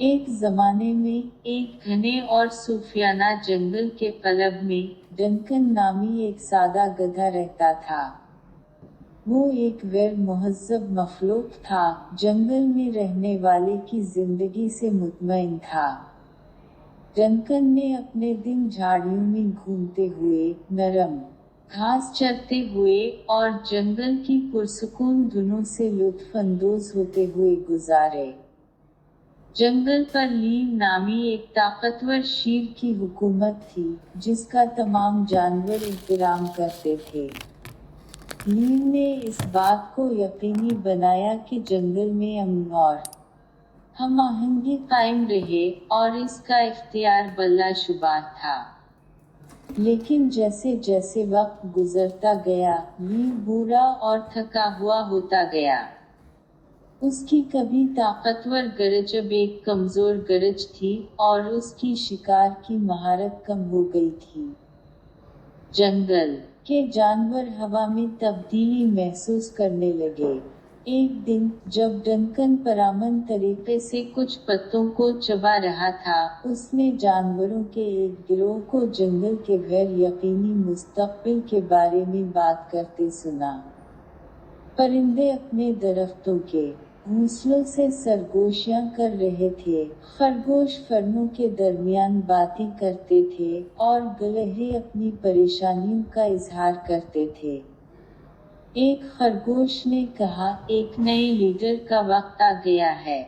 एक जमाने में एक घने और सूफियाना जंगल के कलब में डंकन नामी एक सादा गधा रहता था। वो एक गैर मुहज़्ज़ब मखलूक था, जंगल में रहने वाले की जिंदगी से मुतमईन था। डंकन ने अपने दिन झाड़ियों में घूमते हुए, नरम घास चरते हुए और जंगल की पुरसुकून धुनों से लुत्फ अंदोज होते हुए गुजारे। जंगल पर लीव नामी एक ताकतवर शेर की हुकूमत थी, जिसका तमाम जानवर एहतराम करते थे। लीव ने इस बात को यकीनी बनाया कि जंगल में अमन और हम आहंगी कायम रहे, और इसका इख्तियार बल्ला-शुबा था। लेकिन जैसे जैसे वक्त गुजरता गया, लीव बूढ़ा और थका हुआ होता गया। उसकी कभी ताकतवर गरज अब एक कमजोर गरज थी, और उसकी शिकार की महारत कम हो गई थी। जंगल के जानवर हवा में तब्दीली महसूस करने लगे। एक दिन, जब डंकन परअमन तरीके से कुछ पत्तों को चबा रहा था, उसने जानवरों के एक गिरोह को जंगल के गैर यकीनी मुस्तकबिल के बारे में बात करते सुना। परिंदे अपने दरख्तों के घोंसलों से सरगोशियां कर रहे थे, खरगोश फर्नों के दरमियान बातें करते थे, और गलहरी अपनी परेशानियों का इजहार करते थे। एक खरगोश ने कहा, एक नए लीडर का वक्त आ गया है।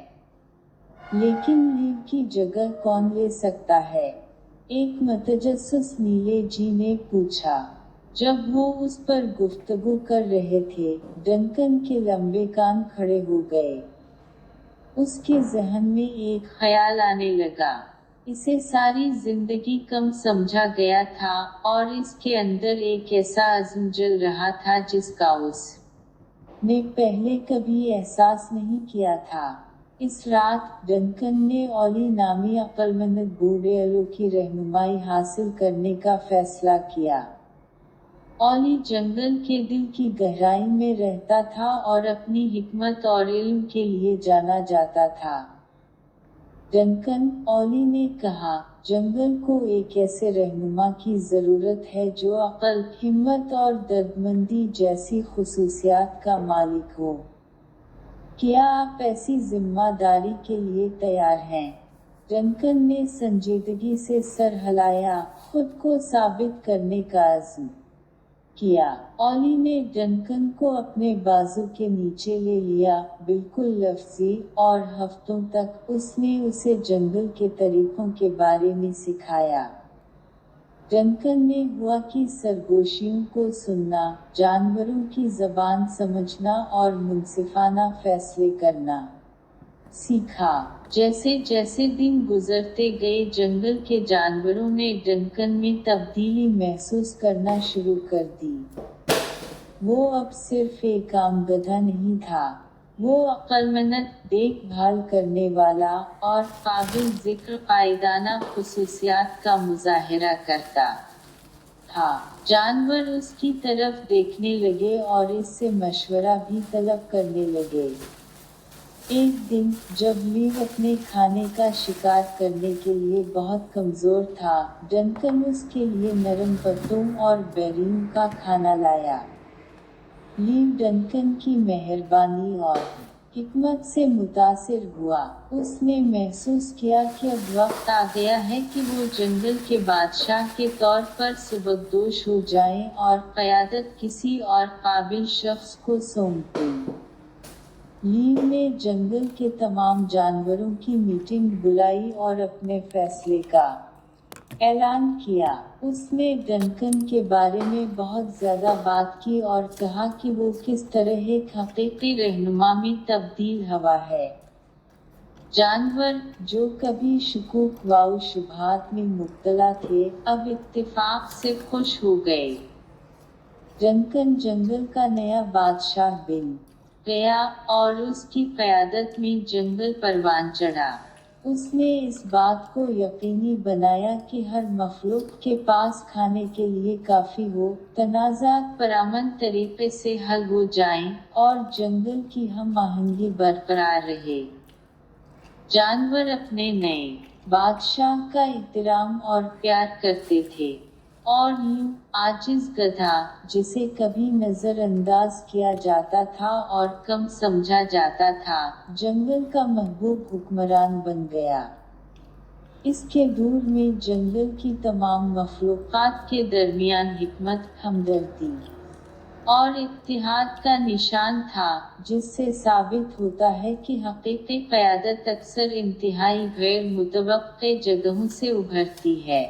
लेकिन लीव की जगह कौन ले सकता है? एक मतजस्सुस नीले जी ने पूछा। जब वो उस पर गुफ्तगू कर रहे थे, डंकन के लंबे कान खड़े हो गए। उसके जहन में एक ख्याल आने लगा। इसे सारी जिंदगी कम समझा गया था, और इसके अंदर एक ऐसा अज़्म जल रहा था जिसका उसने पहले कभी एहसास नहीं किया था। इस रात, डंकन ने ओली नामी अक्लमंद बूढ़े की रहनुमाई हासिल करने का फैसला किया। ओली जंगल के दिल की गहराई में रहता था और अपनी हिकमत और इल्म के लिए जाना जाता था। डंकन, ओली ने कहा, जंगल को एक ऐसे रहनुमा की ज़रूरत है जो अक्ल, हिम्मत और दर्दमंदी जैसी खुसूसियात का मालिक हो। क्या आप ऐसी जिम्मेदारी के लिए तैयार हैं? डंकन ने संजीदगी से सर हिलाया, खुद को साबित करने का अज़्म किया। ओली ने डंकन को अपने बाजू के नीचे ले लिया, बिल्कुल लफ्ज़ी, और हफ्तों तक उसने उसे जंगल के तरीकों के बारे में सिखाया। डंकन ने हुआ की सरगोशियों को सुनना, जानवरों की ज़बान समझना और मुनसिफाना फैसले करना सीखा। जैसे जैसे दिन गुजरते गए, जंगल के जानवरों ने डंकन में तब्दीली महसूस करना शुरू कर दी। वो अब सिर्फ एक आम गधा नहीं था। वो अक्लमंद, देखभाल करने वाला और काबिल जिक्र कायदाना खुसूसियात का मुजाहिरा करता था। जानवर उसकी तरफ देखने लगे और इससे मशवरा भी तलब करने लगे। एक दिन, जब लीव अपने खाने का शिकार करने के लिए बहुत कमज़ोर था, डंकन उसके लिए नरम पत्तों और बेरियों का खाना लाया। लीव डंकन की मेहरबानी और हिकमत से मुतासिर हुआ। उसने महसूस किया कि अब वक्त आ गया है कि वो जंगल के बादशाह के तौर पर सुबकदोश हो जाएं और क़यादत किसी और काबिल शख्स को सौंप दें। लीव ने जंगल के तमाम जानवरों की मीटिंग बुलाई और अपने फैसले का ऐलान किया। उसने डंकन के बारे में बहुत ज़्यादा बात की और कहा कि वो किस तरह एक हकीकी रहनुमा में तब्दील हुआ है। जानवर, जो कभी शुकूक व शुबहात में मुब्तला थे, अब इत्तिफाक से खुश हो गए। डंकन जंगल का नया बादशाह बन गया और उसकी क़यादत में जंगल परवान चढ़ा। उसने इस बात को यकीनी बनाया कि हर मखलूक के पास खाने के लिए काफ़ी हो, तनाज़ात परअमन तरीके से हल हो जाएं, और जंगल की हम आहंगी बरकरार रहे। जानवर अपने नए बादशाह का एहतराम और प्यार करते थे, और यूं आजिज गधा, जिसे कभी नजरअंदाज किया जाता था और कम समझा जाता था, जंगल का महबूब हुक्मरान बन गया। इसके दूर में जंगल की तमाम मखलूक़ात के दरमियान हिकमत, हमदर्दी और इत्तिहाद का निशान था, जिससे साबित होता है कि हकीकी क़यादत अक्सर इंतहाई गैर मुतवक्के जगहों से उभरती है।